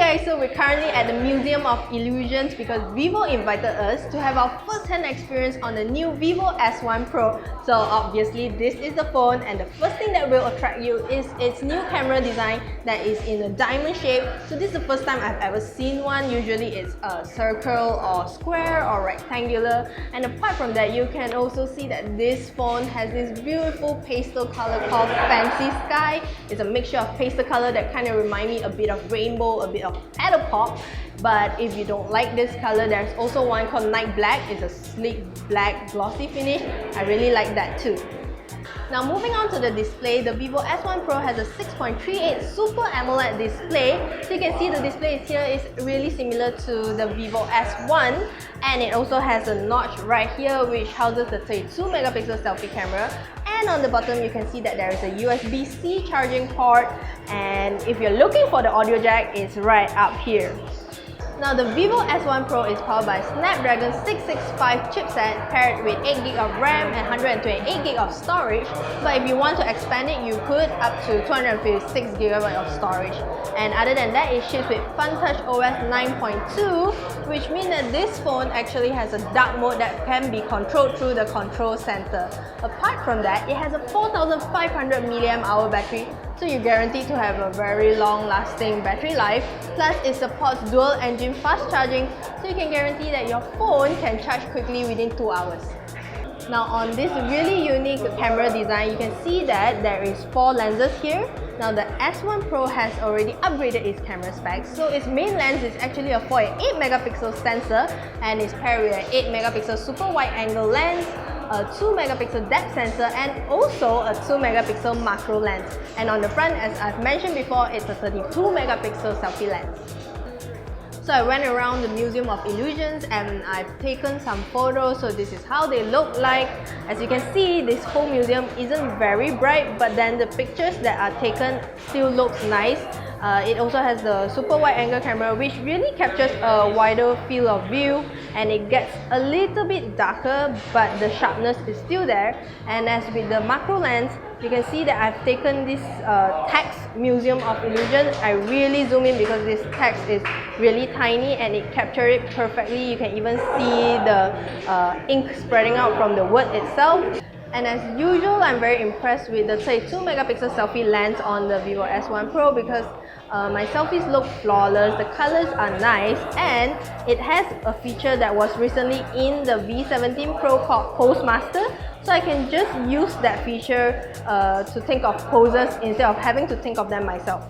guys, so we're currently at the Museum of Illusions because Vivo invited us to have our first-hand experience on the new Vivo S1 Pro. So obviously this is the phone, and the first thing that will attract you is its new camera design that is in a diamond shape. So this is the first time I've ever seen one. Usually it's a circle or square or rectangular, and apart from that you can also see that this phone has this beautiful pastel color called Fancy Sky. It's a mixture of pastel color that kind of remind me a bit of rainbow, a bit of paddle pop. But if you don't like this color, there's also one called Night Black. It's a sleek black glossy finish. I really like that too. Now moving on to the display, the Vivo S1 Pro has a 6.38 Super AMOLED display. So you can see the display here is really similar to the Vivo S1, and it also has a notch right here which houses the 32 megapixel selfie camera. And on the bottom you can see that there is a USB-C charging port, and if you're looking for the audio jack, it's right up here. Now the Vivo S1 Pro is powered by Snapdragon 665 chipset paired with 8GB of RAM and 128GB of storage, but if you want to expand it, you could up to 256GB of storage. And other than that, it ships with FunTouch OS 9.2, which means that this phone actually has a dark mode that can be controlled through the control center. Apart from that, it has a 4500 mAh battery, so you're guaranteed to have a very long-lasting battery life. Plus, it supports dual-engine fast charging, so you can guarantee that your phone can charge quickly within 2 hours. Now on this really unique camera design, you can see that there is 4 lenses here. Now the S1 Pro has already upgraded its camera specs, so its main lens is actually a 4.8 megapixel sensor and is paired with an 8 megapixel super wide angle lens, a 2 megapixel depth sensor, and also a 2 megapixel macro lens. And on the front, as I've mentioned before, it's a 32 megapixel selfie lens. So I went around the Museum of Illusions and I've taken some photos, so this is how they look like. As you can see, this whole museum isn't very bright, but then the pictures that are taken still looks nice. It also has the super wide angle camera which really captures a wider field of view, and it gets a little bit darker but the sharpness is still there. And as with the macro lens, you can see that I've taken this text Museum of Illusions. I really zoom in because this text is really tiny and it captures it perfectly. You can even see the ink spreading out from the word itself. And as usual, I'm very impressed with the 32 megapixel selfie lens on the Vivo S1 Pro because my selfies look flawless, the colors are nice, and it has a feature that was recently in the V17 Pro called Postmaster. So I can just use that feature to think of poses instead of having to think of them myself.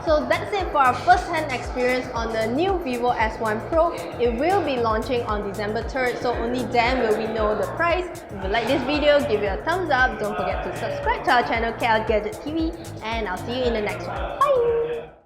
So that's it for our first-hand experience on the new Vivo S1 Pro. It will be launching on December 3rd, so only then will we know the price. If you like this video, give it a thumbs up. Don't forget to subscribe to our channel KLGadgetTV, and I'll see you in the next one. Bye!